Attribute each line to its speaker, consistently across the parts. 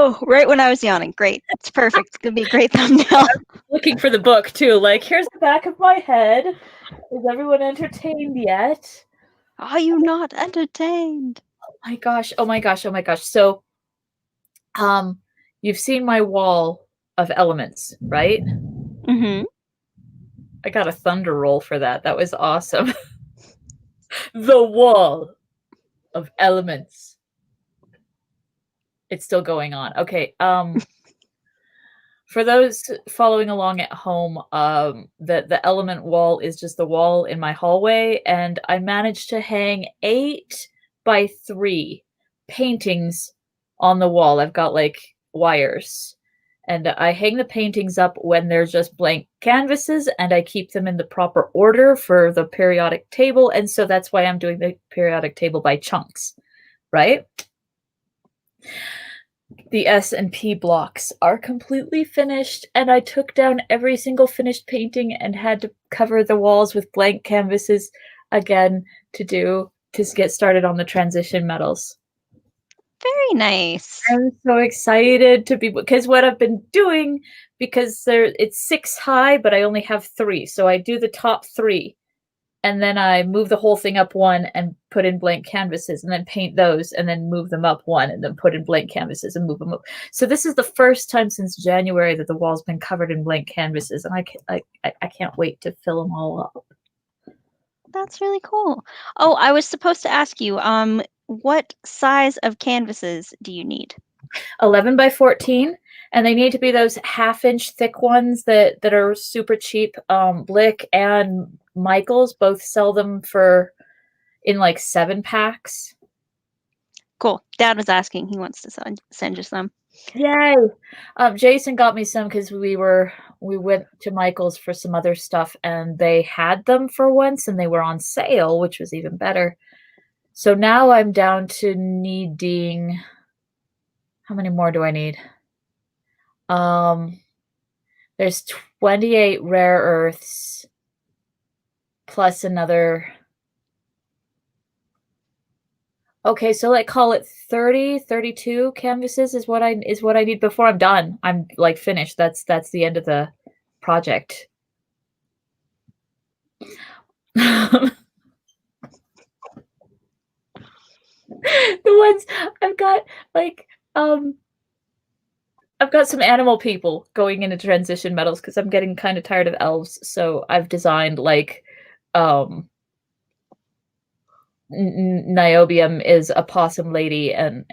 Speaker 1: Oh, right when I was yawning. Great. It's perfect. It's going to be a great thumbnail.
Speaker 2: Looking for the book, too. Like, here's the back of my head. Is everyone entertained yet?
Speaker 1: Are you not entertained?
Speaker 2: Oh my gosh. Oh my gosh. Oh my gosh. So, you've seen my wall of elements, right?
Speaker 1: Mm-hmm.
Speaker 2: I got a thunder roll for that. That was awesome. The wall of elements. It's still going on. Okay. For those following along at home, the element wall is just the wall in my hallway, and I managed to hang 8 by 3 paintings on the wall. I've got like wires, and I hang the paintings up when they're just blank canvases, and I keep them in the proper order for the periodic table, and so that's why I'm doing the periodic table by chunks, right? The S and P blocks are completely finished, and I took down every single finished painting and had to cover the walls with blank canvases again to get started on the transition metals.
Speaker 1: Very nice.
Speaker 2: I'm so excited to be, because what I've been doing, because it's 6 high, but I only have 3, so I do the top 3, and then I move the whole thing up 1 and put in blank canvases, and then paint those, and then move them up 1 and then put in blank canvases and move them up. So this is the first time since January that the wall's been covered in blank canvases, and I can't wait to fill them all up.
Speaker 1: That's really cool. Oh, I was supposed to ask you, what size of canvases do you need?
Speaker 2: 11 by 14, and they need to be those half-inch thick ones that are super cheap. Blick and Michaels both sell them in like 7 packs.
Speaker 1: Cool. Dad was asking. He wants to send you some.
Speaker 2: Yay! Jason got me some because we went to Michael's for some other stuff, and they had them for once, and they were on sale, which was even better. So now I'm down to needing. How many more do I need? There's 28 rare earths plus another. Okay, so like call it 30, 32 canvases is what I need before I'm done. I'm like finished. That's the end of the project. The ones I've got, like, I've got some animal people going into transition metals because I'm getting kind of tired of elves. So I've designed like Niobium is a possum lady, and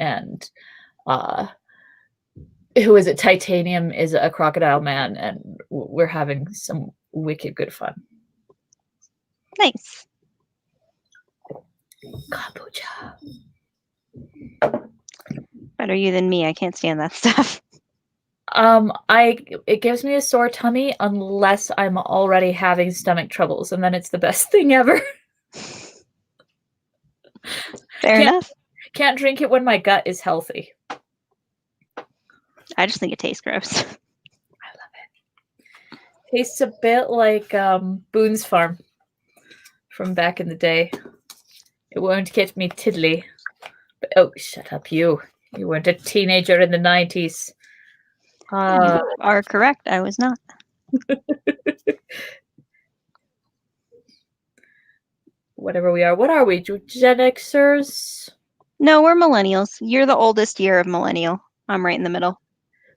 Speaker 2: who is it? Titanium is a crocodile man, and we're having some wicked good fun.
Speaker 1: Nice.
Speaker 2: Kombucha.
Speaker 1: Better you than me. I can't stand that stuff.
Speaker 2: It gives me a sore tummy unless I'm already having stomach troubles, and then it's the best thing ever.
Speaker 1: Fair enough.
Speaker 2: Can't drink it when my gut is healthy.
Speaker 1: I just think it tastes gross.
Speaker 2: I love it. Tastes a bit like Boone's Farm from back in the day. It won't get me tiddly. But, oh, shut up, you. You weren't a teenager in the 90s.
Speaker 1: You are correct. I was not.
Speaker 2: Whatever we are. What are we? Gen Xers?
Speaker 1: No, we're millennials. You're the oldest year of millennial. I'm right in the middle.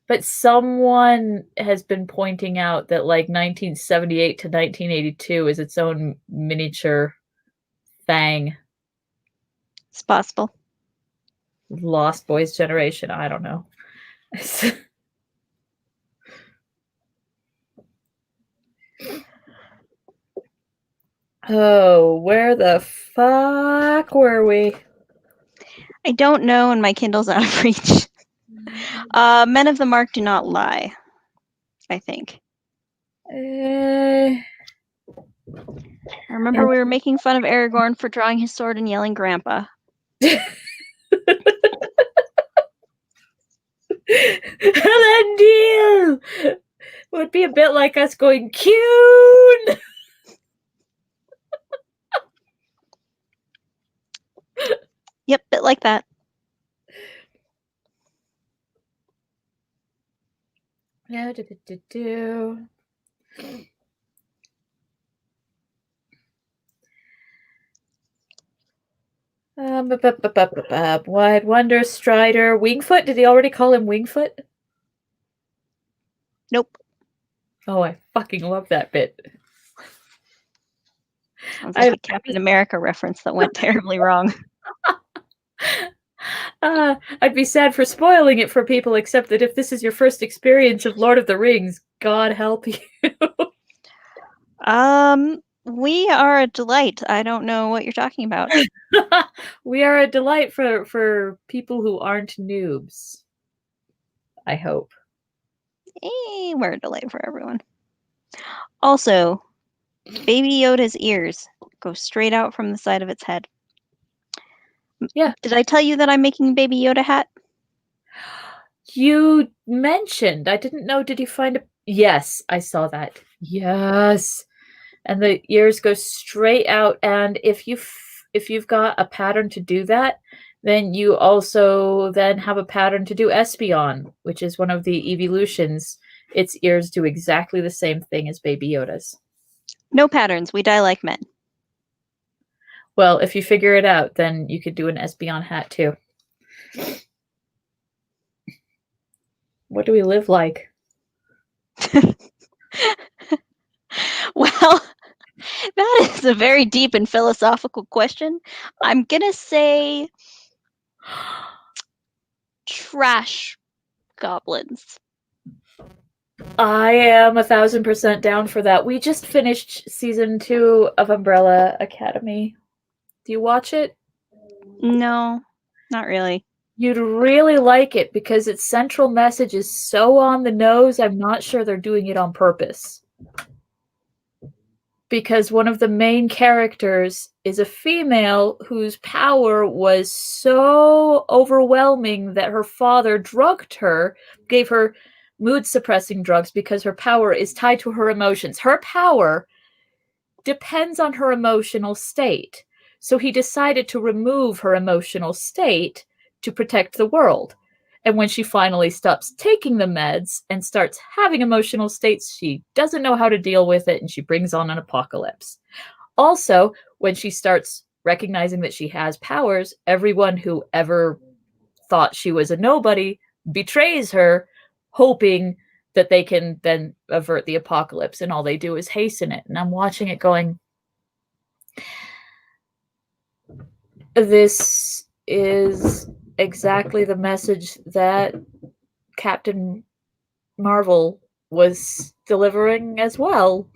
Speaker 2: But someone has been pointing out that like 1978 to 1982 is its own miniature thing.
Speaker 1: It's possible.
Speaker 2: Lost Boys generation. I don't know. Oh, where the fuck were we?
Speaker 1: I don't know, and my Kindle's out of reach. Men of the Mark do not lie, I think. I remember we were making fun of Aragorn for drawing his sword and yelling "Grandpa."
Speaker 2: Elendil would be a bit like us going Coon.
Speaker 1: Yep, bit like that.
Speaker 2: Yeah, Wide Wonder, Strider, Wingfoot. Did he already call him Wingfoot?
Speaker 1: Nope.
Speaker 2: Oh, I fucking love that bit.
Speaker 1: Sounds like a Captain America reference that went terribly wrong.
Speaker 2: I'd be sad for spoiling it for people, except that if this is your first experience of Lord of the Rings, God help you.
Speaker 1: We are a delight. I don't know what you're talking about.
Speaker 2: We are a delight for people who aren't noobs. I hope.
Speaker 1: We're a delight for everyone. Also, Baby Yoda's ears go straight out from the side of its head.
Speaker 2: Yeah.
Speaker 1: Did I tell you that I'm making a Baby Yoda hat?
Speaker 2: You mentioned. I didn't know. Did you find a... Yes, I saw that. Yes. And the ears go straight out. And if you've got a pattern to do that, then you also then have a pattern to do Espeon, which is one of the evolutions. Its ears do exactly the same thing as Baby Yoda's.
Speaker 1: No patterns. We die like men.
Speaker 2: Well, if you figure it out, then you could do an Espeon hat too. What do we live like?
Speaker 1: Well, that is a very deep and philosophical question. I'm gonna say trash goblins.
Speaker 2: I am 1000% down for that. We just finished season 2 of Umbrella Academy. Do you watch it?
Speaker 1: No, not really.
Speaker 2: You'd really like it because its central message is so on the nose, I'm not sure they're doing it on purpose. Because one of the main characters is a female whose power was so overwhelming that her father drugged her, gave her mood-suppressing drugs because her power is tied to her emotions. Her power depends on her emotional state. So he decided to remove her emotional state to protect the world. And when she finally stops taking the meds and starts having emotional states, she doesn't know how to deal with it and she brings on an apocalypse. Also, when she starts recognizing that she has powers, everyone who ever thought she was a nobody betrays her, hoping that they can then avert the apocalypse, and all they do is hasten it. And I'm watching it going, this is exactly the message that Captain Marvel was delivering as well.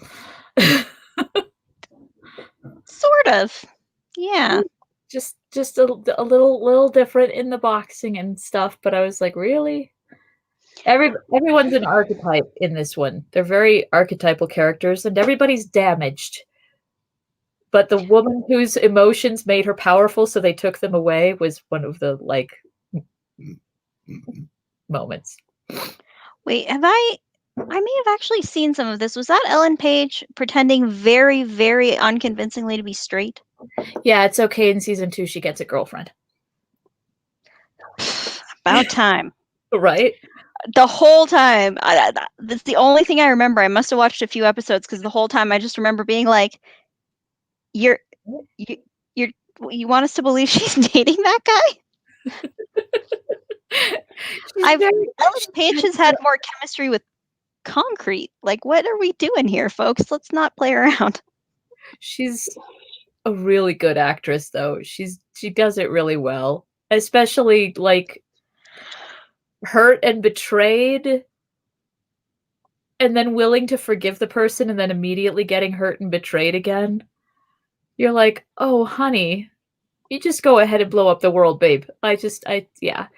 Speaker 1: Sort of. Yeah.
Speaker 2: Just a little different in the boxing and stuff, but I was like, really? Everyone's an archetype in this one. They're very archetypal characters, and everybody's damaged. But the woman whose emotions made her powerful, so they took them away, was one of the moments.
Speaker 1: Wait, I may have actually seen some of this. Was that Ellen Page pretending very, very unconvincingly to be straight?
Speaker 2: Yeah, it's okay. In season 2, she gets a girlfriend.
Speaker 1: About time.
Speaker 2: Right?
Speaker 1: The whole time. That's the only thing I remember. I must have watched a few episodes because the whole time I just remember being like, you want us to believe she's dating that guy? Ellen Page has had more chemistry with concrete. Like, what are we doing here, folks? Let's not play around.
Speaker 2: She's a really good actress, though. She does it really well, especially hurt and betrayed, and then willing to forgive the person, and then immediately getting hurt and betrayed again. You're like, oh, honey, you just go ahead and blow up the world, babe. Yeah.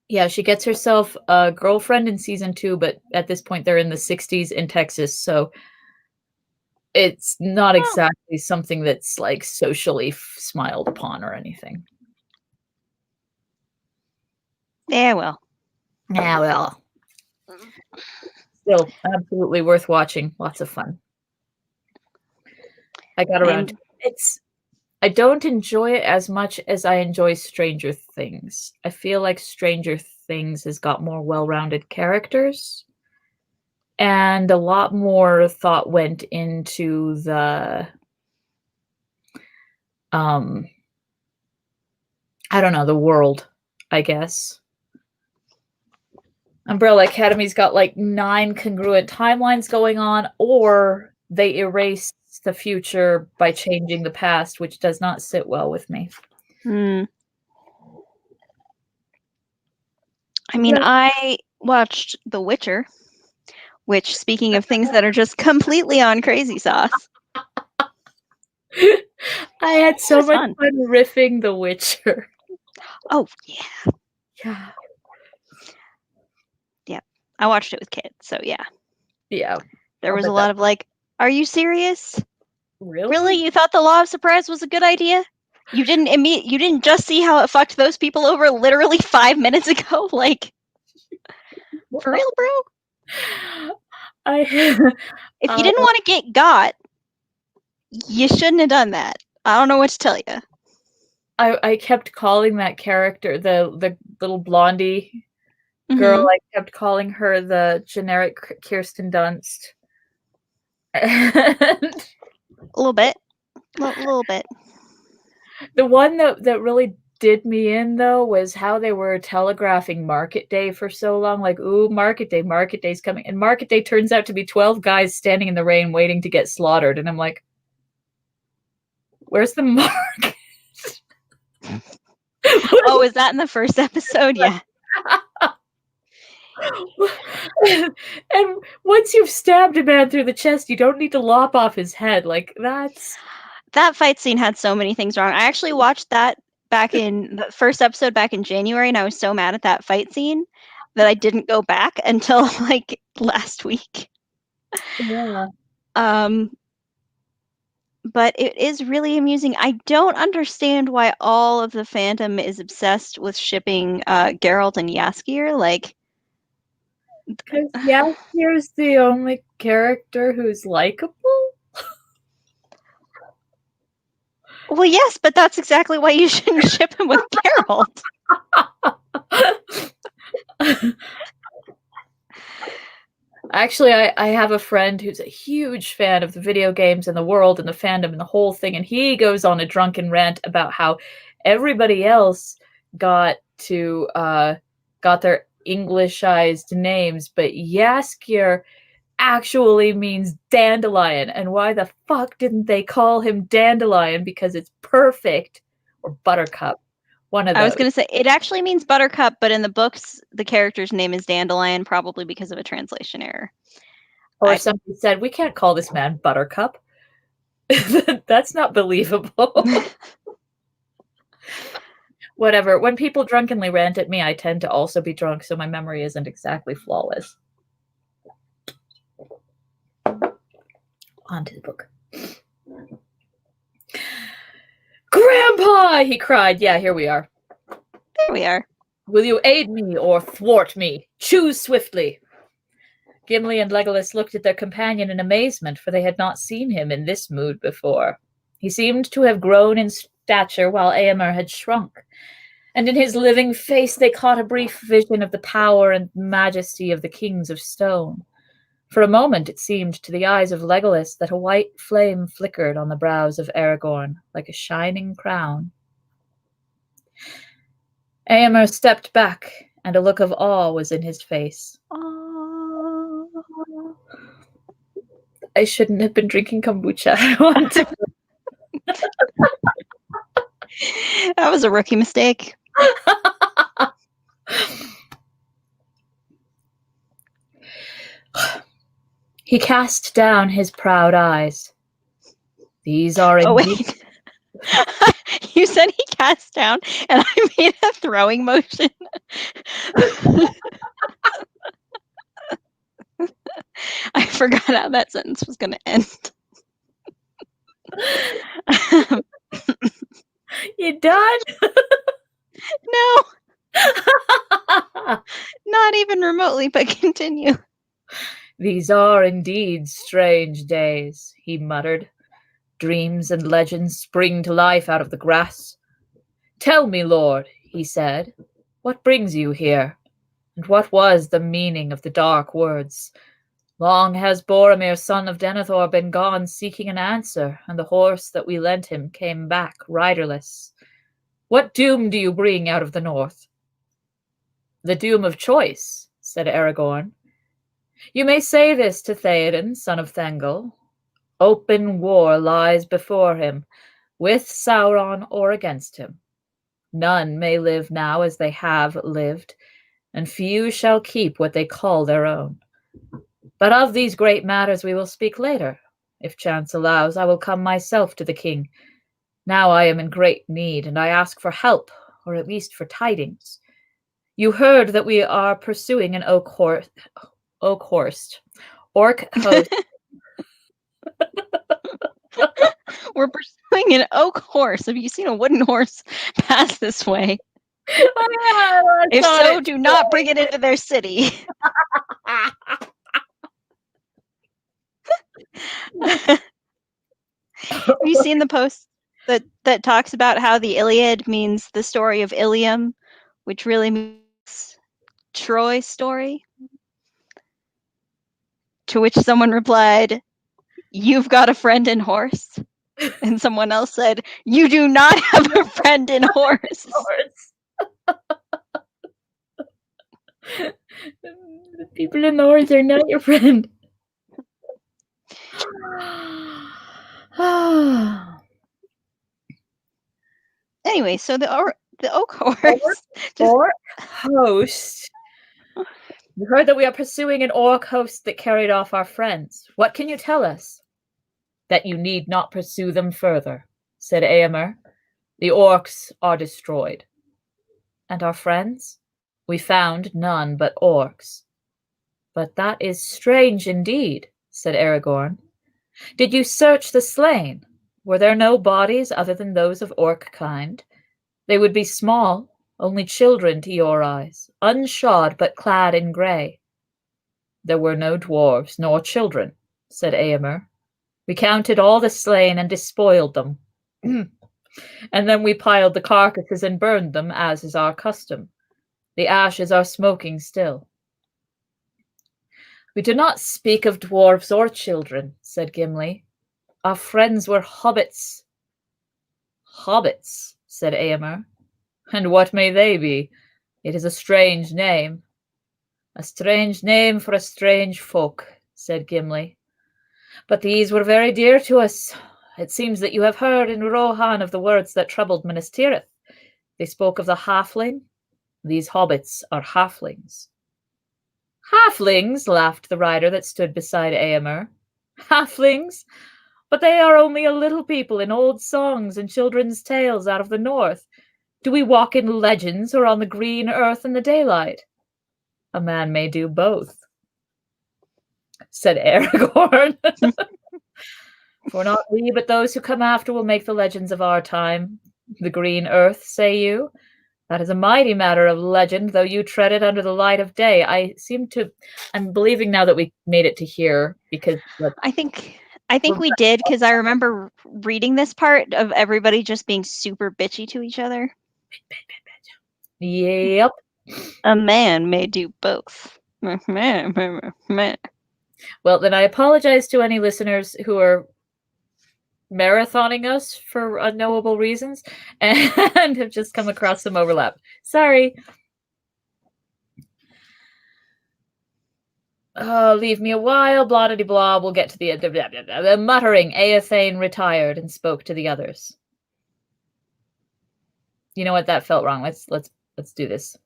Speaker 2: Yeah, she gets herself a girlfriend in season 2, but at this point they're in the 60s in Texas, so it's not exactly something that's socially smiled upon or anything.
Speaker 1: Yeah, well.
Speaker 2: Yeah, well. Still absolutely worth watching. Lots of fun. I got around. I don't enjoy it as much as I enjoy Stranger Things. I feel like Stranger Things has got more well-rounded characters. And a lot more thought went into the I don't know, the world, I guess. Umbrella Academy's got like 9 congruent timelines going on, or they erase the future by changing the past, which does not sit well with me.
Speaker 1: I mean, I watched The Witcher, which, speaking of things that are just completely on crazy sauce.
Speaker 2: I had so much fun riffing The Witcher.
Speaker 1: Oh, yeah.
Speaker 2: Yeah.
Speaker 1: Yeah. I watched it with kids, so yeah.
Speaker 2: Yeah.
Speaker 1: There was a lot of like, are you serious?
Speaker 2: Really?
Speaker 1: Really? You thought the law of surprise was a good idea? You didn't just see how it fucked those people over literally 5 minutes ago? Like, for real, bro? If you didn't want to get got, you shouldn't have done that. I don't know what to tell you.
Speaker 2: I kept calling that character, the little blondie girl, I kept calling her the generic Kirsten Dunst.
Speaker 1: A little bit. A little bit.
Speaker 2: The one that really did me in, though, was how they were telegraphing Market Day for so long. Like, ooh, Market Day's coming. And Market Day turns out to be 12 guys standing in the rain waiting to get slaughtered. And I'm like, where's the market?
Speaker 1: Oh, is that in the first episode? Yeah.
Speaker 2: And once you've stabbed a man through the chest, you don't need to lop off his head. Like,
Speaker 1: that fight scene had so many things wrong. I actually watched that back in the first episode back in January, and I was so mad at that fight scene that I didn't go back until like last week.
Speaker 2: Yeah.
Speaker 1: But it is really amusing. I don't understand why all of the fandom is obsessed with shipping Geralt and Jaskier. Like,
Speaker 2: because Jaskier's the only character who's likable.
Speaker 1: Well, yes, but that's exactly why you shouldn't ship him with Geralt.
Speaker 2: Actually, I have a friend who's a huge fan of the video games and the world and the fandom and the whole thing, and he goes on a drunken rant about how everybody else got their Englishized names, but Jaskier actually means dandelion, and why the fuck didn't they call him Dandelion? Because it's perfect, or Buttercup. One of those.
Speaker 1: I was going to say, it actually means Buttercup, but in the books, the character's name is Dandelion, probably because of a translation error.
Speaker 2: Or somebody said, we can't call this man Buttercup. That's not believable. Whatever. When people drunkenly rant at me, I tend to also be drunk, so my memory isn't exactly flawless. On to the book. Grandpa! He cried. Yeah, here we are.
Speaker 1: There we are.
Speaker 2: Will you aid me or thwart me? Choose swiftly. Gimli and Legolas looked at their companion in amazement, for they had not seen him in this mood before. He seemed to have grown in stature, while Éomer had shrunk, and in his living face they caught a brief vision of the power and majesty of the kings of stone. For a moment it seemed to the eyes of Legolas that a white flame flickered on the brows of Aragorn, like a shining crown. Éomer stepped back, and a look of awe was in his face. I shouldn't have been drinking kombucha. I want to.
Speaker 1: That was a rookie mistake.
Speaker 2: He cast down his proud eyes. These are indeed...
Speaker 1: wait. You said he cast down, and I made a throwing motion. I forgot how that sentence was going to end.
Speaker 2: You done?
Speaker 1: No. Not even remotely, but continue.
Speaker 2: These are indeed strange days, he muttered. Dreams and legends spring to life out of the grass. Tell me, Lord, he said, what brings you here? And what was the meaning of the dark words? Long has Boromir, son of Denethor, been gone seeking an answer, and the horse that we lent him came back riderless. What doom do you bring out of the north? The doom of choice, said Aragorn. You may say this to Theoden, son of Thengel. Open war lies before him, with Sauron or against him. None may live now as they have lived, and few shall keep what they call their own. But of these great matters we will speak later. If chance allows, I will come myself to the king. Now I am in great need, and I ask for help, or at least for tidings. You heard that we are pursuing an orc host.
Speaker 1: We're pursuing an oak horse. Have you seen a wooden horse pass this way? If so, do not bring it into their city. Have you seen the post that talks about how the Iliad means the story of Ilium, which really means Troy's story? To which someone replied, "You've got a friend in horse." And someone else said, "You do not have a friend in horse."
Speaker 2: The people in the horse are not your friend.
Speaker 1: Anyway, so the oak horse.
Speaker 2: Orc host. You heard that we are pursuing an orc host that carried off our friends. What can you tell us? That you need not pursue them further, said Éomer. The orcs are destroyed. And our friends? We found none but orcs. But that is strange indeed, said Aragorn. Did you search the slain? Were there no bodies other than those of orc kind? They would be small, only children to your eyes, unshod but clad in grey. There were no dwarves nor children, said Éomer. We counted all the slain and despoiled them. And then we piled the carcasses and burned them, as is our custom. The ashes are smoking still. We do not speak of dwarves or children, said Gimli. Our friends were hobbits. Hobbits, said Éomer. And what may they be? It is a strange name. A strange name for a strange folk, said Gimli. But these were very dear to us. It seems that you have heard in Rohan of the words that troubled Minas Tirith. They spoke of the halfling. These hobbits are halflings. Halflings, laughed the rider that stood beside Éomer. Halflings? But they are only a little people in old songs and children's tales out of the north. Do we walk in legends or on the green earth in the daylight? A man may do both, said Aragorn. For not we, but those who come after will make the legends of our time. The green earth, say you? That is a mighty matter of legend, though you tread it under the light of day. I'm believing now that we made it to here, because
Speaker 1: I think we did, because I remember reading this part of everybody just being super bitchy to each other.
Speaker 2: Yep.
Speaker 1: A man may do both. Well,
Speaker 2: then I apologize to any listeners who are marathoning us for unknowable reasons and have just come across some overlap. Sorry. Leave me a while, blah-de-blah, we'll get to the end of the muttering. Eothane retired and spoke to the others. You know what? That felt wrong. Let's do this.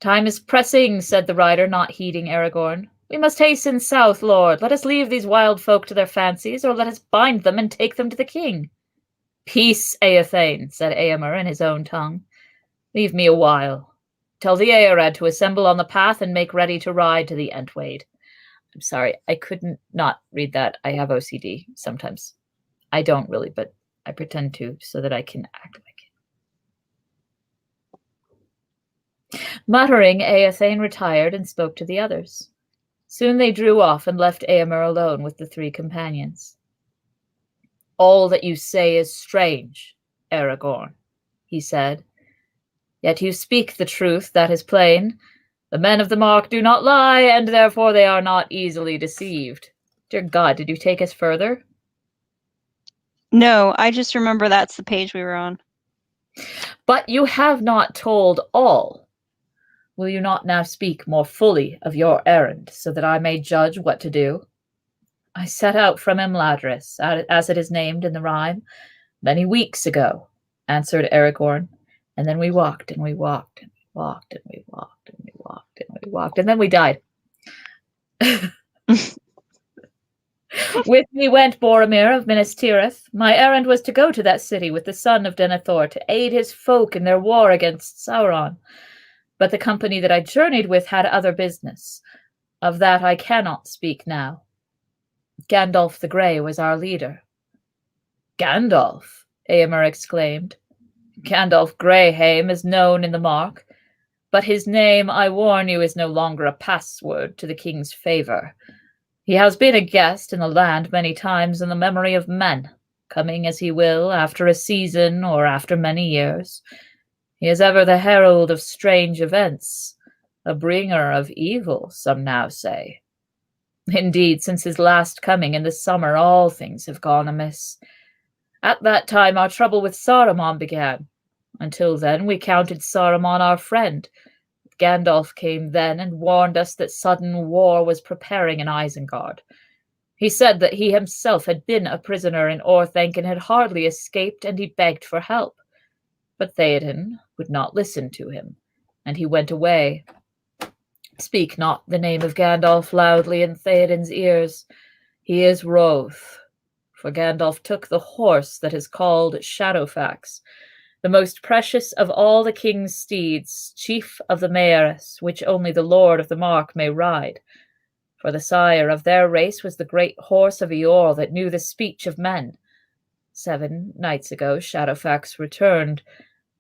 Speaker 2: Time is pressing, said the rider, not heeding Aragorn. We must hasten south, lord. Let us leave these wild folk to their fancies, or let us bind them and take them to the king. Peace, Eothane, said Éomer in his own tongue. Leave me a while. Tell the Eorad to assemble on the path and make ready to ride to the Entwade. I'm sorry, I couldn't not read that. I have OCD sometimes. I don't really, but I pretend to so that I can act like it. Muttering, Eothane retired and spoke to the others. Soon they drew off and left Éomer alone with the three companions. All that you say is strange, Aragorn, he said. Yet you speak the truth, that is plain. The men of the Mark do not lie, and therefore they are not easily deceived. Dear God, did you take us further?
Speaker 1: No, I just remember that's the page we were on.
Speaker 2: But you have not told all. Will you not now speak more fully of your errand, so that I may judge what to do? I set out from Imladris, as it is named in the rhyme, many weeks ago, answered Aragorn, and then we walked, and we walked, and we walked, and we walked, and we walked, and we walked, and then we died. With me went Boromir of Minas Tirith. My errand was to go to that city with the son of Denethor to aid his folk in their war against Sauron. But the company that I journeyed with had other business. Of that I cannot speak now. Gandalf the Grey was our leader. Gandalf, Eomer exclaimed. Gandalf Greyhame is known in the Mark, but his name, I warn you, is no longer a password to the king's favour. He has been a guest in the land many times in the memory of men, coming as he will after a season or after many years. He is ever the herald of strange events, a bringer of evil, some now say. Indeed, since his last coming in the summer, all things have gone amiss. At that time our trouble with Saruman began. Until then we counted Saruman our friend. Gandalf came then and warned us that sudden war was preparing in Isengard. He said that he himself had been a prisoner in Orthanc and had hardly escaped, and he begged for help. But Theoden would not listen to him, and he went away. Speak not the name of Gandalf loudly in Theoden's ears. He is Roth, for Gandalf took the horse that is called Shadowfax, the most precious of all the king's steeds, chief of the Maerys, which only the lord of the Mark may ride. For the sire of their race was the great horse of Eorl that knew the speech of men. 7 nights ago Shadowfax returned,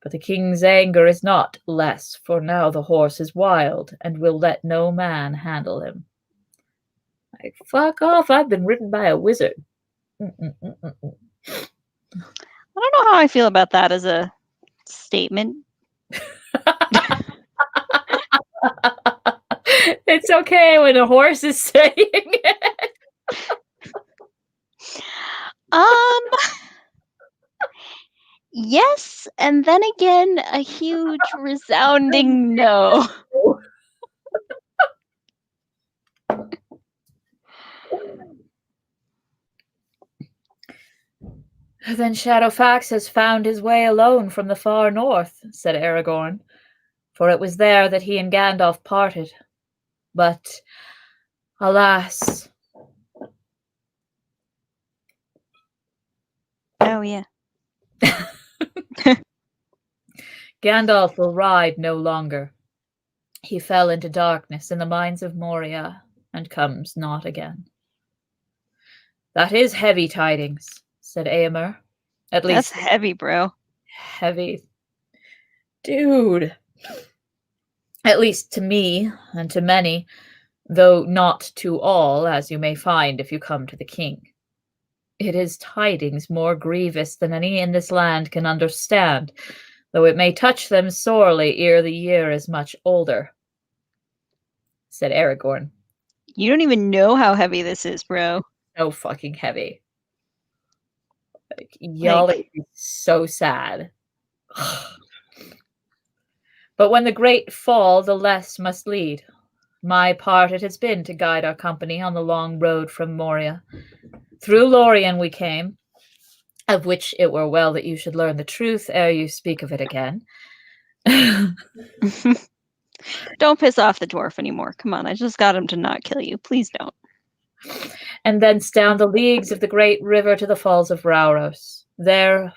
Speaker 2: but the king's anger is not less, for now the horse is wild, and will let no man handle him. Like, fuck off, I've been ridden by a wizard.
Speaker 1: I don't know how I feel about that as a statement.
Speaker 2: It's okay when a horse is saying it.
Speaker 1: Yes, and then again, a huge resounding no.
Speaker 2: Then Shadowfax has found his way alone from the far north, said Aragorn, for it was there that he and Gandalf parted. But, alas.
Speaker 1: Oh, yeah.
Speaker 2: Gandalf will ride no longer. He fell into darkness in the mines of Moria and comes not again. That is heavy tidings, said Eomer. At least
Speaker 1: that's heavy, bro.
Speaker 2: Heavy. Dude. At least to me and to many, though not to all, as you may find if you come to the king. It is tidings more grievous than any in this land can understand, though it may touch them sorely ere the year is much older, said Aragorn.
Speaker 1: You don't even know how heavy this is, bro.
Speaker 2: So fucking heavy. Like, y'all are so sad. But when the great fall, the less must lead. My part it has been to guide our company on the long road from Moria. Through Lorien we came, of which it were well that you should learn the truth ere you speak of it again.
Speaker 1: Don't piss off the dwarf anymore. Come on, I just got him to not kill you. Please don't.
Speaker 2: And thence down the leagues of the great river to the falls of Rauros. There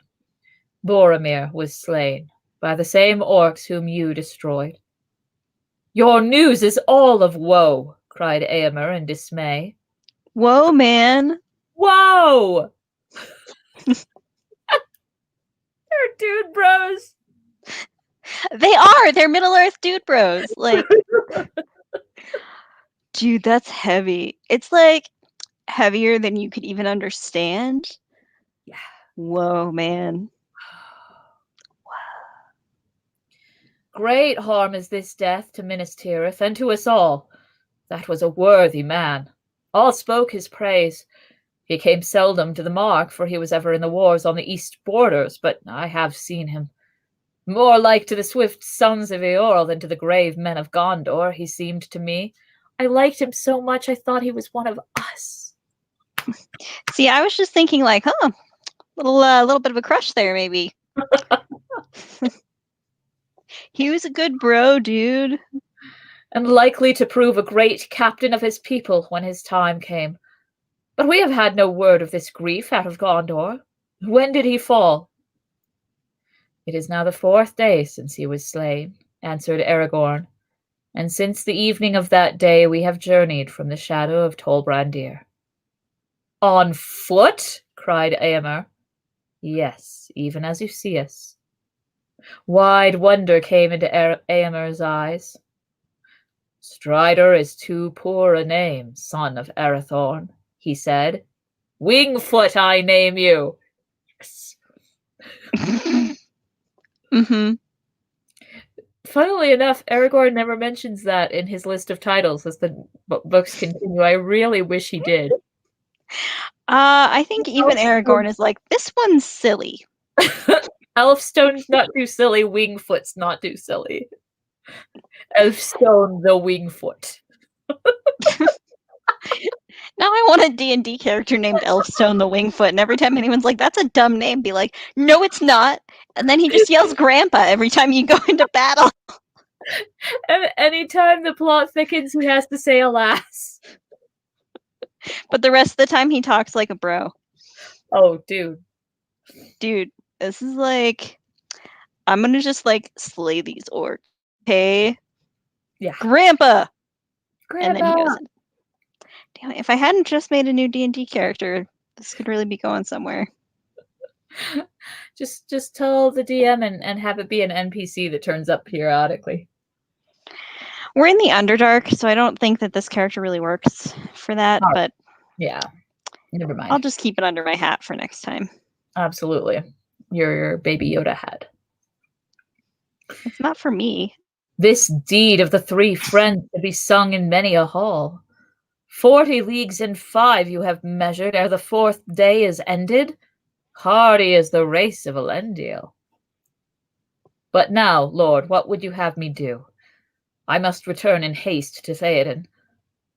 Speaker 2: Boromir was slain by the same orcs whom you destroyed. Your news is all of woe, cried Eomer in dismay.
Speaker 1: Whoa, man.
Speaker 2: Whoa! They're dude bros.
Speaker 1: They are. They're Middle-earth dude bros. Like, dude, that's heavy. It's like heavier than you could even understand.
Speaker 2: Yeah.
Speaker 1: Whoa, man.
Speaker 2: Great harm is this death to Minas Tirith and to us all. That was a worthy man. All spoke his praise. He came seldom to the mark, for he was ever in the wars on the east borders, but I have seen him. More like to the swift sons of Eorl than to the grave men of Gondor, he seemed to me. I liked him so much I thought he was one of us.
Speaker 1: See, I was just thinking like, little bit of a crush there, maybe. He was a good bro, dude.
Speaker 2: And likely to prove a great captain of his people when his time came. But we have had no word of this grief out of Gondor. When did he fall? It is now the 4th day since he was slain, answered Aragorn, and since the evening of that day we have journeyed from the shadow of Tol Brandir. On foot? Cried Éomer. Yes, even as you see us. Wide wonder came into Éomer's eyes. Strider is too poor a name, son of Arathorn, he said. Wingfoot I name you. Yes.
Speaker 1: Mm-hmm.
Speaker 2: Funnily enough, Aragorn never mentions that in his list of titles as the books continue. I really wish he did.
Speaker 1: I think even Aragorn is like, this one's silly.
Speaker 2: Elfstone's not too silly, Wingfoot's not too silly. Elfstone the Wingfoot.
Speaker 1: Now I want a D&D character named Elfstone the Wingfoot, and every time anyone's like, that's a dumb name, be like, no, it's not. And then he just yells Grandpa every time you go into battle.
Speaker 2: And anytime the plot thickens, he has to say alas.
Speaker 1: But the rest of the time, he talks like a bro.
Speaker 2: Oh, dude.
Speaker 1: Dude, this is like, I'm going to just like slay these orcs. Okay?
Speaker 2: Yeah.
Speaker 1: Grandpa!
Speaker 2: Grandpa!
Speaker 1: And then he goes, damn it, if I hadn't just made a new D&D character, this could really be going somewhere.
Speaker 2: Just tell the DM and have it be an NPC that turns up periodically.
Speaker 1: We're in the Underdark, so I don't think that this character really works for that, but
Speaker 2: yeah, never mind.
Speaker 1: I'll just keep it under my hat for next time.
Speaker 2: Absolutely. Your Baby Yoda hat.
Speaker 1: It's not for me.
Speaker 2: This deed of the 3 friends to be sung in many a hall. 40 leagues and 5 you have measured ere the 4th day is ended. Hardy is the race of Elendil. But now, Lord, what would you have me do? I must return in haste to Theoden.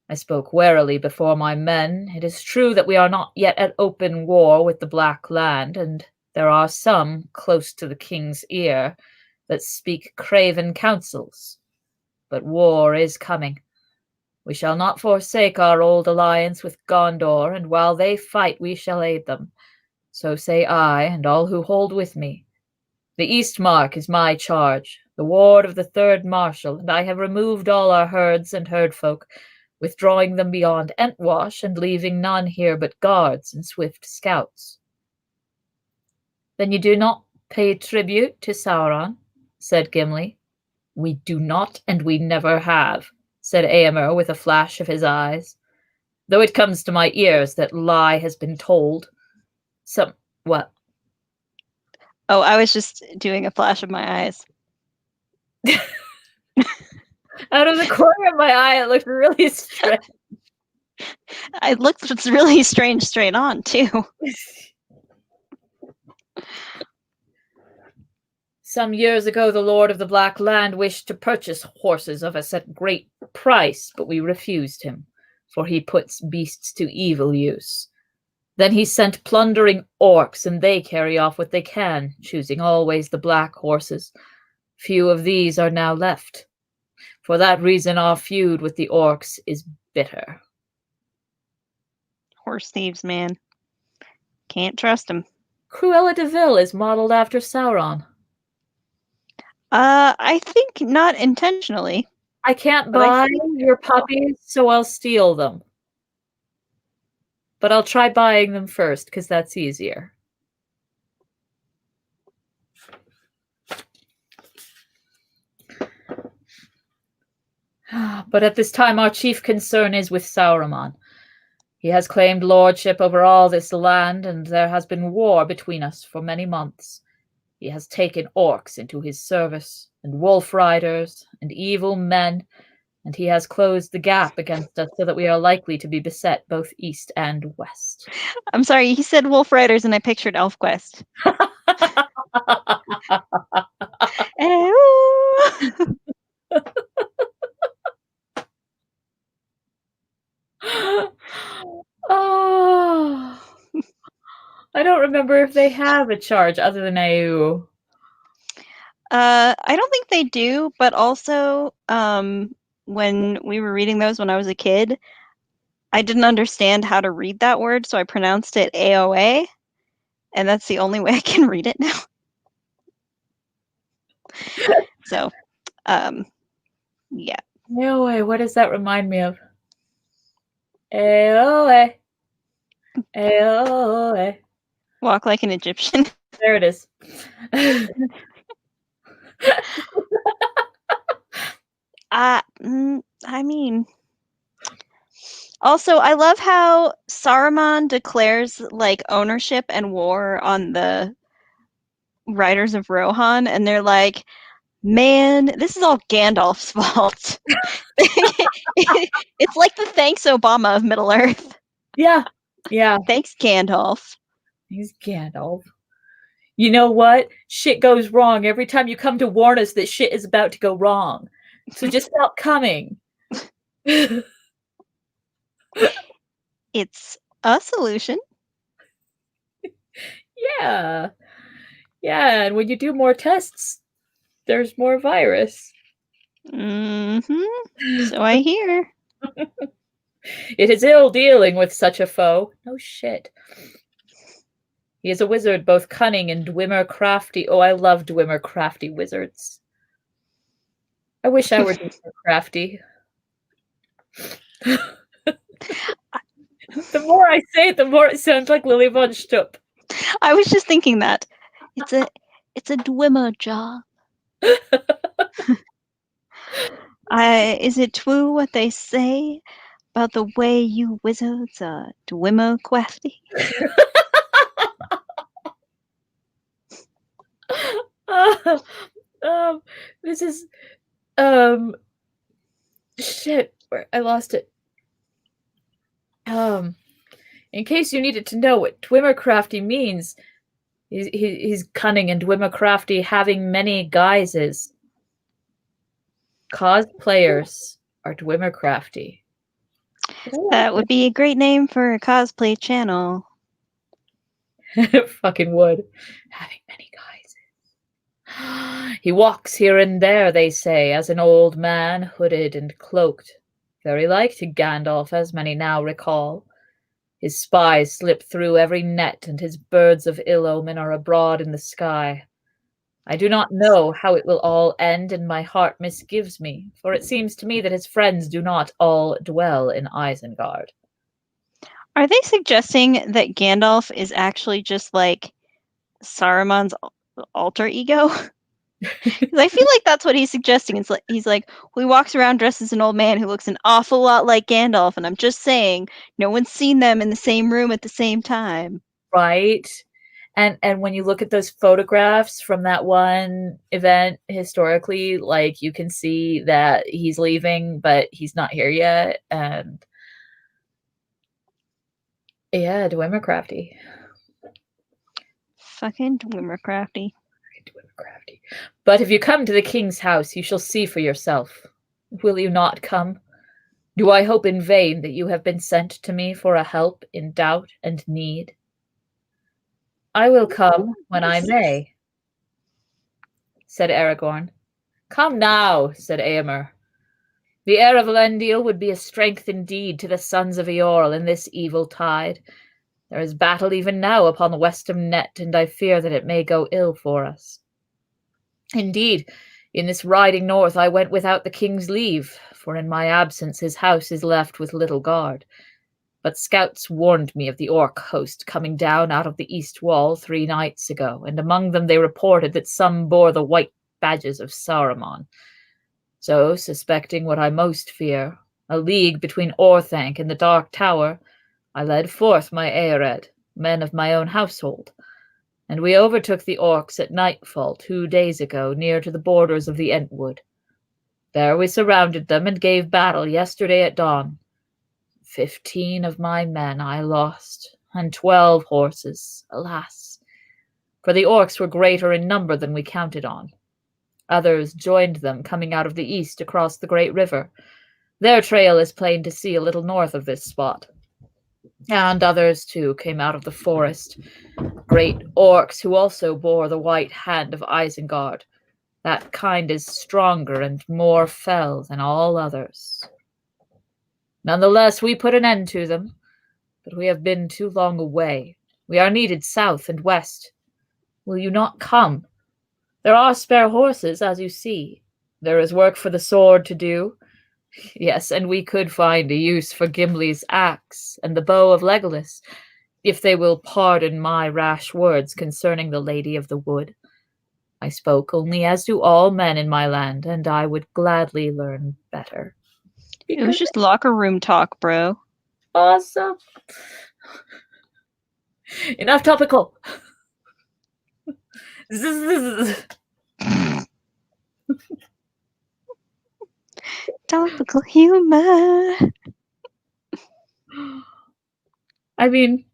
Speaker 2: I spoke warily before my men. It is true that we are not yet at open war with the Black Land, and there are some close to the king's ear that speak craven counsels. But war is coming. We shall not forsake our old alliance with Gondor, and while they fight we shall aid them. So say I, and all who hold with me. The Eastmark is my charge, the ward of the 3rd Marshal, and I have removed all our herds and herdfolk, withdrawing them beyond Entwash and leaving none here but guards and swift scouts. Then you do not pay tribute to Sauron, said Gimli. We do not, and we never have, said Éomer with a flash of his eyes. Though it comes to my ears that lie has been told. What?
Speaker 1: Oh, I was just doing a flash of my eyes.
Speaker 2: Out of the corner of my eye, it looked really strange.
Speaker 1: It looked really strange straight on, too.
Speaker 2: Some years ago, the Lord of the Black Land wished to purchase horses of us at great price, but we refused him, for he puts beasts to evil use. Then he sent plundering orcs, and they carry off what they can, choosing always the black horses. Few of these are now left. For that reason, our feud with the orcs is bitter.
Speaker 1: Horse thieves, man. Can't trust them.
Speaker 2: Cruella de Vil is modeled after Sauron.
Speaker 1: I think not intentionally.
Speaker 2: I can't buy your puppies, so I'll steal them. But I'll try buying them first, because that's easier. But at this time our chief concern is with Sauron. He has claimed lordship over all this land, and there has been war between us for many months. He has taken orcs into his service, and wolf riders, and evil men, and he has closed the gap against us so that we are likely to be beset both east and west.
Speaker 1: I'm sorry, he said Wolf Riders and I pictured ElfQuest.
Speaker 2: Oh, I don't remember if they have a charge other than AU.
Speaker 1: I don't think they do, but also when we were reading those when I was a kid, I didn't understand how to read that word, so I pronounced it AOA, and that's the only way I can read it now. So, yeah.
Speaker 2: AOA, what does that remind me of? AOA. AOA.
Speaker 1: Walk like an Egyptian.
Speaker 2: There it is.
Speaker 1: I mean, also, I love how Saruman declares like ownership and war on the Riders of Rohan, and they're like, man, this is all Gandalf's fault. It's like the thanks Obama of Middle Earth.
Speaker 2: Yeah.
Speaker 1: Thanks, Gandalf.
Speaker 2: He's Gandalf. You know what? Shit goes wrong every time you come to warn us that shit is about to go wrong. So just stop coming.
Speaker 1: It's a solution.
Speaker 2: Yeah. Yeah, and when you do more tests, there's more virus.
Speaker 1: So I hear.
Speaker 2: It is ill dealing with such a foe. No shit. He is a wizard, both cunning and Dwemer crafty. Oh, I love Dwemer crafty wizards. I wish I were Dwemer crafty. The more I say it, the more it sounds like Lily von Stupp.
Speaker 1: I was just thinking that. It's a Dwemer job. Is it true what they say about the way you wizards are Dwemer crafty?
Speaker 2: This is shit. I lost it. In case you needed to know what Dwemer crafty means, he's cunning and Dwemer crafty, having many guises. Cosplayers are Dwemer crafty.
Speaker 1: That would be a great name for a cosplay channel.
Speaker 2: Fucking would. Having many guises. He walks here and there, they say, as an old man, hooded and cloaked. Very like to Gandalf, as many now recall. His spies slip through every net, and his birds of ill omen are abroad in the sky. I do not know how it will all end, and my heart misgives me, for it seems to me that his friends do not all dwell in Isengard.
Speaker 1: Are they suggesting that Gandalf is actually just like Saruman's alter ego? Because I feel like that's what he's suggesting. It's like he's like, he walks around dressed as an old man who looks an awful lot like Gandalf, and I'm just saying, no one's seen them in the same room at the same time.
Speaker 2: Right? And when you look at those photographs from that one event historically, like you can see that he's leaving, but he's not here yet. And yeah, Dwemer crafty.
Speaker 1: Fucking Dwemer crafty.
Speaker 2: But if you come to the king's house, you shall see for yourself. Will you not come? Do I hope in vain that you have been sent to me for a help in doubt and need? I will come when I may, said Aragorn. Come now, said Éomer. The heir of Elendil would be a strength indeed to the sons of Eorl in this evil tide. There is battle even now upon the western net, and I fear that it may go ill for us. Indeed, in this riding north I went without the king's leave, for in my absence his house is left with little guard. But scouts warned me of the orc host coming down out of the east wall 3 nights ago, and among them they reported that some bore the white badges of Saruman. So, suspecting what I most fear, a league between Orthanc and the Dark Tower, I led forth my Eored, men of my own household. and we overtook the orcs at nightfall 2 days ago near to the borders of the Entwood. There we surrounded them and gave battle yesterday at dawn. 15 of my men I lost, and 12 horses, alas, for the orcs were greater in number than we counted on. Others joined them coming out of the east across the great river. Their trail is plain to see a little north of this spot. And others, too, came out of the forest, great orcs who also bore the white hand of Isengard. That kind is stronger and more fell than all others. Nonetheless, we put an end to them, but we have been too long away. We are needed south and west. Will you not come? There are spare horses, as you see. There is work for the sword to do. Yes, and we could find a use for Gimli's axe and the bow of Legolas, if they will pardon my rash words concerning the Lady of the Wood. I spoke only as do all men in my land, and I would gladly learn better.
Speaker 1: It was just locker room talk, bro.
Speaker 2: Awesome. Enough topical.
Speaker 1: Topical humor.
Speaker 2: I mean,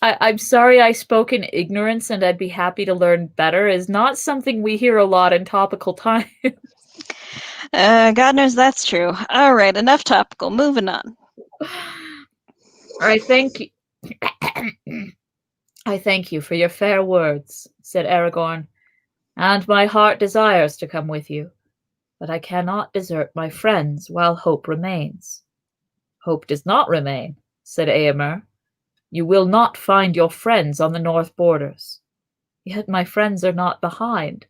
Speaker 2: I'm sorry I spoke in ignorance, and I'd be happy to learn better is not something we hear a lot in topical time.
Speaker 1: God knows that's true. All right, enough topical. Moving on.
Speaker 2: I thank you. I thank you for your fair words, said Aragorn, and my heart desires to come with you, but I cannot desert my friends while hope remains. Hope does not remain, said Éomer. You will not find your friends on the north borders. Yet my friends are not behind.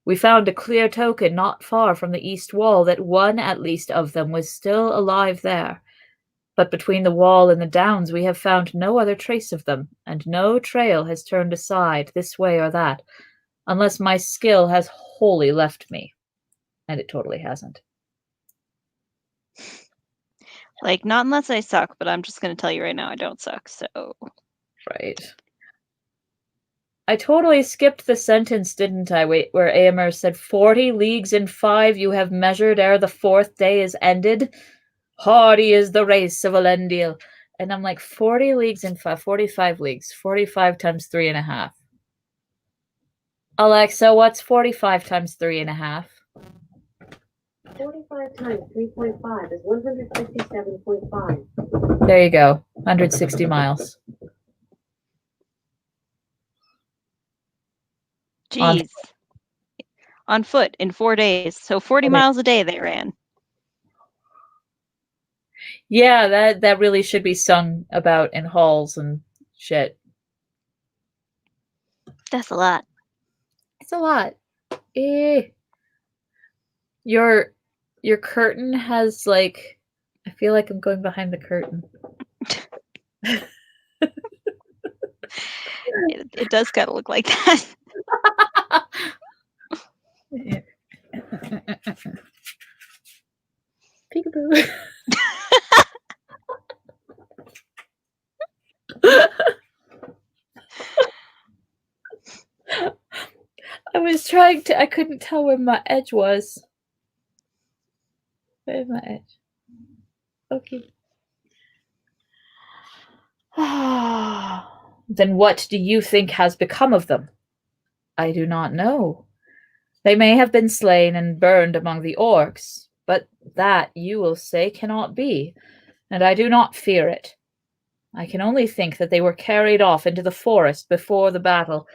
Speaker 2: We found a clear token not far from the east wall that one at least of them was still alive there. But between the wall and the downs we have found no other trace of them, and no trail has turned aside this way or that, unless my skill has wholly left me. And it totally hasn't.
Speaker 1: Like, not unless I suck, but I'm just going to tell you right now I don't suck, so...
Speaker 2: Right. I totally skipped the sentence, didn't I, where Éomer said, 40 leagues in 5 you have measured ere the 4th day is ended? Hardy is the race of Elendil. And I'm like, 40 leagues in 5, 45 leagues, 45 times 3.5. Alexa, what's 45 times 3.5?
Speaker 3: 45 times 3.5 is 157.5.
Speaker 2: There you go, 160 miles.
Speaker 1: Jeez. On foot in 4 days. So 40 miles a day they ran.
Speaker 2: Yeah, that really should be sung about in halls and shit.
Speaker 1: That's a lot.
Speaker 2: It's a lot. Your curtain has, like, I feel like I'm going behind the curtain.
Speaker 1: It does kind of look like that.
Speaker 2: Peekaboo. I couldn't tell where my edge was. Where's my edge? Okay. Then what do you think has become of them? I do not know. They may have been slain and burned among the orcs, but that, you will say, cannot be, and I do not fear it. I can only think that they were carried off into the forest before the battle,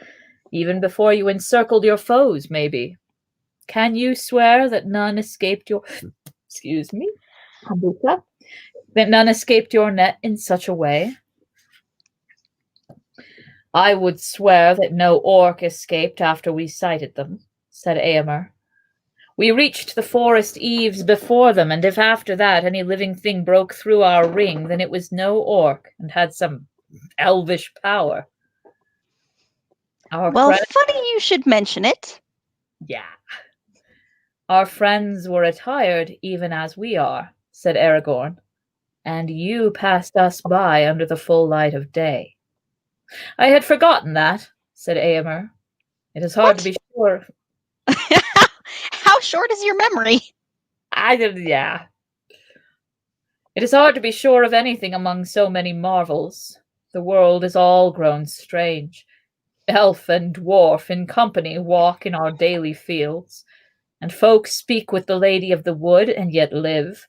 Speaker 2: even before you encircled your foes, maybe. Can you swear that none escaped your... Excuse me? Kombucha? That none escaped your net in such a way? I would swear that no orc escaped after we sighted them, said Éomer. We reached the forest eaves before them, and if after that any living thing broke through our ring, then it was no orc and had some elvish power.
Speaker 1: Funny you should mention it.
Speaker 2: Yeah. Our friends were attired even as we are, said Aragorn, and you passed us by under the full light of day. I had forgotten that, said Aomer. It is hard to be sure.
Speaker 1: How short is your memory?
Speaker 2: Yeah. It is hard to be sure of anything among so many marvels. The world is all grown strange. Elf and dwarf in company walk in our daily fields, and folk speak with the Lady of the Wood and yet live.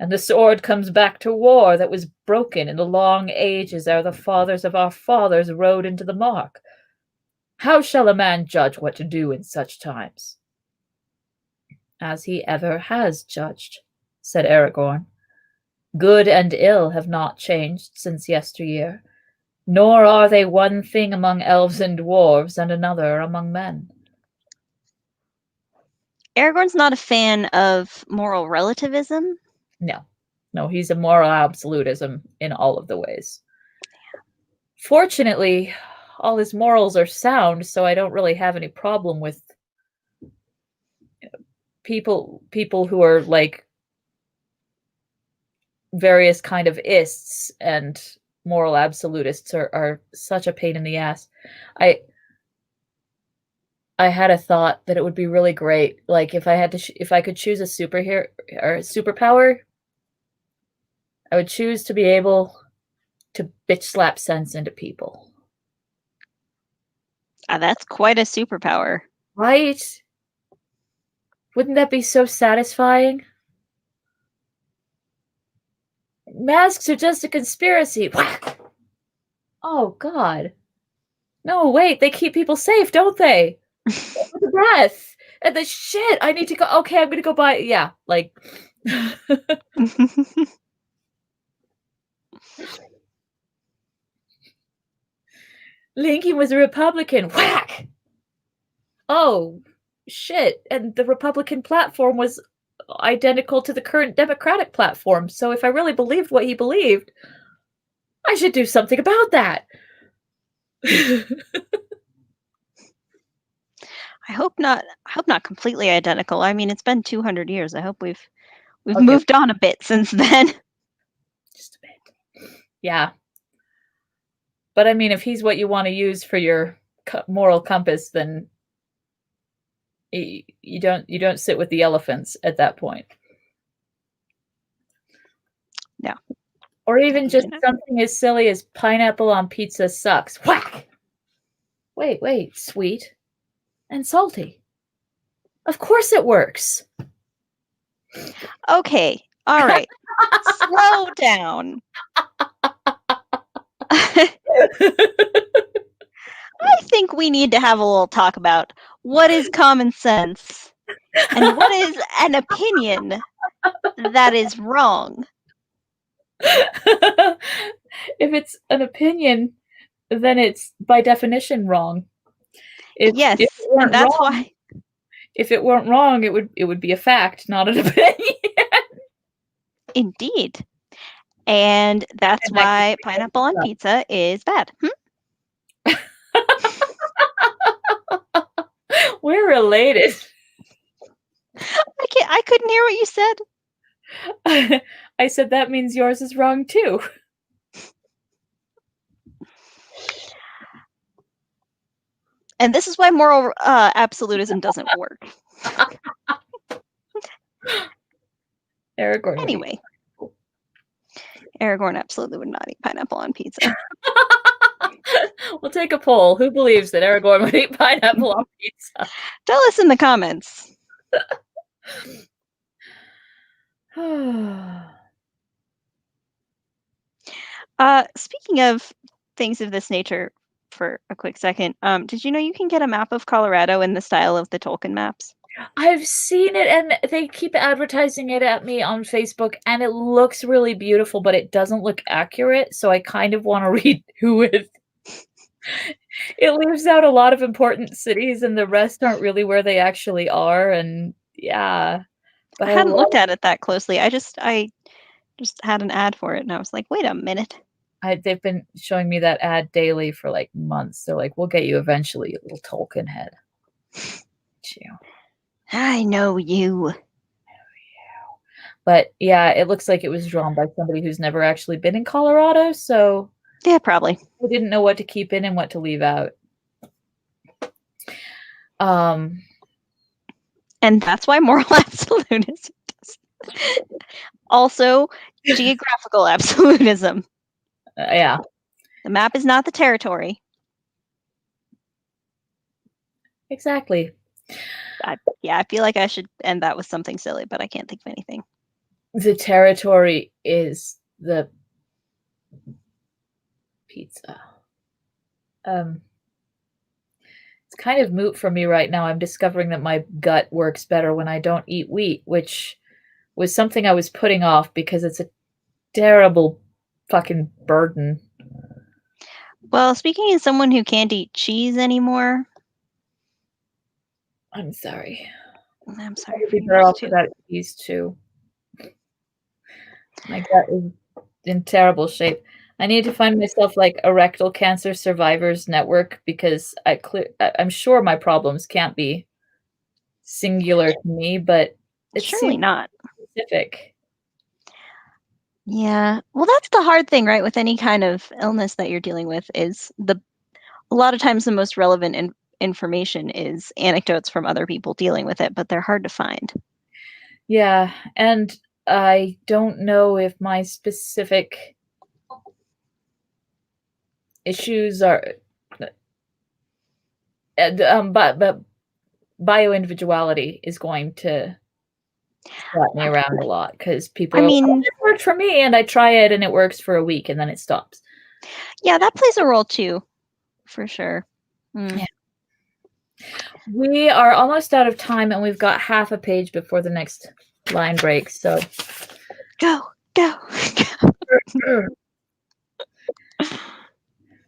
Speaker 2: And the sword comes back to war that was broken in the long ages ere the fathers of our fathers rode into the mark. How shall a man judge what to do in such times? As he ever has judged, said Aragorn. Good and ill have not changed since yesteryear, nor are they one thing among elves and dwarves and another among men.
Speaker 1: Aragorn's not a fan of moral relativism.
Speaker 2: No, he's a moral absolutism in all of the ways. Fortunately, all his morals are sound, so I don't really have any problem with people who are like various kind of ists and moral absolutists are such a pain in the ass. I had a thought that it would be really great, like if I could choose a superhero or a superpower, I would choose to be able to bitch slap sense into people.
Speaker 1: That's quite a superpower.
Speaker 2: Right? Wouldn't that be so satisfying? Masks are just a conspiracy. Whack! Oh, God. No, wait, they keep people safe, don't they? With the breath. And the shit, I need to go. Okay, I'm going to go buy. Yeah, like. Lincoln was a Republican. Whack! Oh, shit. And the Republican platform was identical to the current Democratic platform. So if I really believed what he believed, I should do something about that.
Speaker 1: I hope not completely identical. I mean, it's been 200 years. I hope we've
Speaker 2: Okay.
Speaker 1: moved on a bit since then.
Speaker 2: Just a bit. Yeah. But I mean, if he's what you want to use for your moral compass, then you don't sit with the elephants at that point.
Speaker 1: No.
Speaker 2: Or even just something as silly as pineapple on pizza sucks. Whack! Wait, sweet and salty. Of course it works.
Speaker 1: Okay. All right. Slow down. I think we need to have a little talk about what is common sense and what is an opinion that is wrong.
Speaker 2: If it's an opinion, then it's by definition wrong.
Speaker 1: Yes, and that's why.
Speaker 2: If it weren't wrong, it would be a fact, not an opinion.
Speaker 1: Indeed. And that's why pineapple on pizza is bad.
Speaker 2: We're related.
Speaker 1: I couldn't hear what you said.
Speaker 2: I said that means yours is wrong too.
Speaker 1: And this is why moral absolutism doesn't work.
Speaker 2: Aragorn.
Speaker 1: Anyway. Aragorn absolutely would not eat pineapple on pizza.
Speaker 2: We'll take a poll. Who believes that Aragorn would eat pineapple on pizza?
Speaker 1: Tell us in the comments. Speaking of things of this nature, for a quick second, did you know you can get a map of Colorado in the style of the Tolkien maps?
Speaker 2: I've seen it, and they keep advertising it at me on Facebook, and it looks really beautiful, but it doesn't look accurate, so I kind of want to read who it. It leaves out a lot of important cities, and the rest aren't really where they actually are, and yeah.
Speaker 1: But I hadn't looked at it that closely. I just had an ad for it, and I was like, wait a minute.
Speaker 2: They've been showing me that ad daily for like months. They're like, we'll get you eventually, you little Tolkien head.
Speaker 1: I know you.
Speaker 2: But yeah, it looks like it was drawn by somebody who's never actually been in Colorado, so
Speaker 1: Yeah, probably.
Speaker 2: I didn't know what to keep in and what to leave out.
Speaker 1: And that's why moral absolutism does. Also, geographical absolutism.
Speaker 2: Yeah.
Speaker 1: The map is not the territory.
Speaker 2: Exactly.
Speaker 1: I feel like I should end that with something silly, but I can't think of anything.
Speaker 2: The territory is the pizza. It's kind of moot for me right now. I'm discovering that my gut works better when I don't eat wheat, which was something I was putting off because it's a terrible fucking burden.
Speaker 1: Well, speaking as someone who can't eat cheese anymore,
Speaker 2: I'm sorry.
Speaker 1: I'm sorry for
Speaker 2: Maybe
Speaker 1: yours
Speaker 2: better off
Speaker 1: too.
Speaker 2: without cheese too. My gut is in terrible shape. I need to find myself like a rectal cancer survivors network because I'm sure my problems can't be singular to me, but it
Speaker 1: Surely
Speaker 2: seems
Speaker 1: not.
Speaker 2: specific.
Speaker 1: Yeah. Well, that's the hard thing, right? With any kind of illness that you're dealing with is a lot of times the most relevant information is anecdotes from other people dealing with it, but they're hard to find.
Speaker 2: Yeah, and I don't know if my specific issues are but bioindividuality is going to slap me around a lot because people
Speaker 1: I
Speaker 2: are like,
Speaker 1: mean,
Speaker 2: "Oh, it worked for me," and I try it and it works for a week and then it stops.
Speaker 1: yeah, that plays a role too, for sure.
Speaker 2: Yeah. We are almost out of time and we've got half a page before the next line breaks, so
Speaker 1: Go.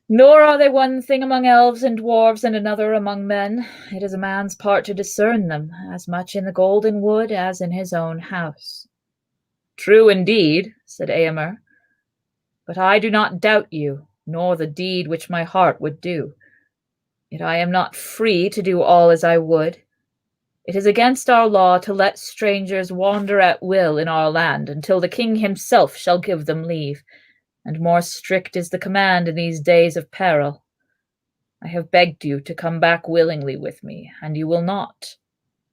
Speaker 2: Nor are they one thing among elves and dwarves and another among men. It is a man's part to discern them, as much in the golden wood as in his own house. True indeed, said Eomer, but I do not doubt you, nor the deed which my heart would do. Yet I am not free to do all as I would. It is against our law to let strangers wander at will in our land until the king himself shall give them leave, and more strict is the command in these days of peril. I have begged you to come back willingly with me, and you will not.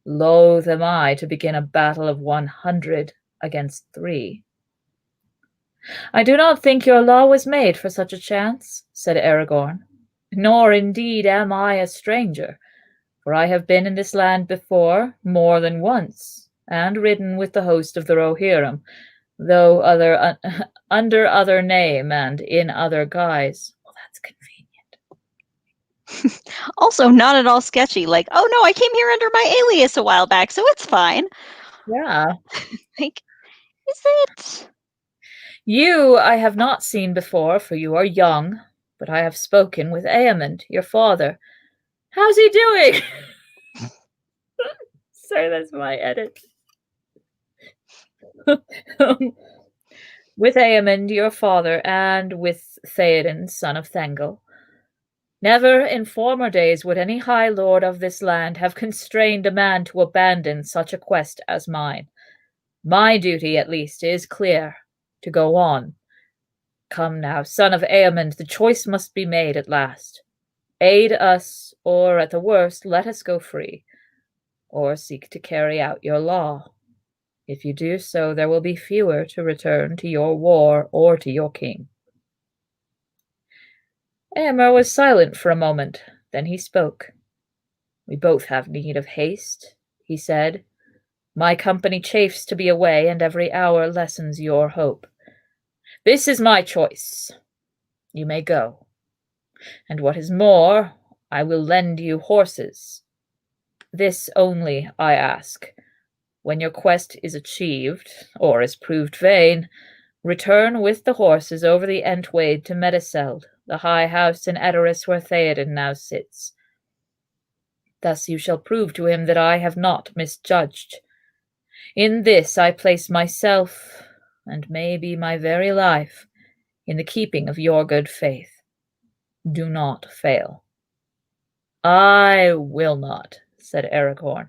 Speaker 2: Loath am I to begin a battle of 100 against 3. I do not think your law was made for such a chance, said Aragorn, nor indeed am I a stranger, for I have been in this land before more than once, and ridden with the host of the Rohirrim, though under other name and in other guise. Well, that's convenient.
Speaker 1: Also, not at all sketchy. Like, oh no, I came here under my alias a while back, so it's fine.
Speaker 2: Yeah.
Speaker 1: Like, is it?
Speaker 2: You I have not seen before, for you are young, but I have spoken with Eamond, your father. How's he doing? Sorry, that's my edit. With Eamond, your father, and with Theoden, son of Thengel. Never in former days would any high lord of this land have constrained a man to abandon such a quest as mine. My duty, at least, is clear, to go on. Come now, son of Eamond, the choice must be made at last. Aid us, or at the worst, let us go free, or seek to carry out your law. If you do so, there will be fewer to return to your war or to your king. Eomer was silent for a moment, then he spoke. We both have need of haste, he said. My company chafes to be away, and every hour lessens your hope. This is my choice. You may go. And what is more, I will lend you horses. This only I ask. When your quest is achieved, or is proved vain, return with the horses over the Entwade to Mediceld, the high house in Edoras where Theoden now sits. Thus you shall prove to him that I have not misjudged. In this I place myself, and maybe my very life, in the keeping of your good faith. Do not fail. I will not, said Aragorn.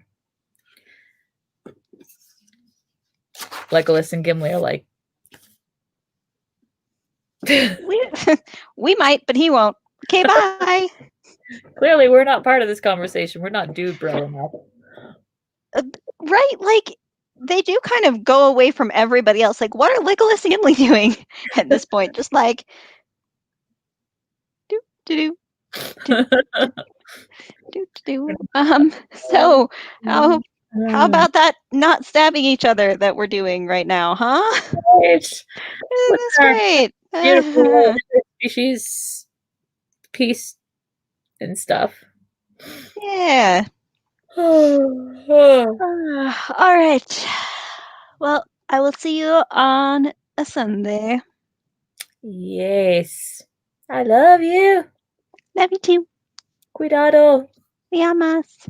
Speaker 2: Legolas and Gimli are like,
Speaker 1: We might, but he won't. Okay, bye.
Speaker 2: Clearly, we're not part of this conversation. We're not dude bro enough.
Speaker 1: Right? Like, they do kind of go away from everybody else. Like, what are Legolas and Gimli doing at this point? Just like, do, do, do, do, do. So, how about that not stabbing each other that we're doing right now, huh?
Speaker 2: It's
Speaker 1: That's great.
Speaker 2: beautiful species peace and stuff.
Speaker 1: Yeah.
Speaker 2: Oh,
Speaker 1: All right. Well, I will see you on a Sunday.
Speaker 2: yes. I love you.
Speaker 1: Love you too.
Speaker 2: Cuidado.
Speaker 1: Me amas.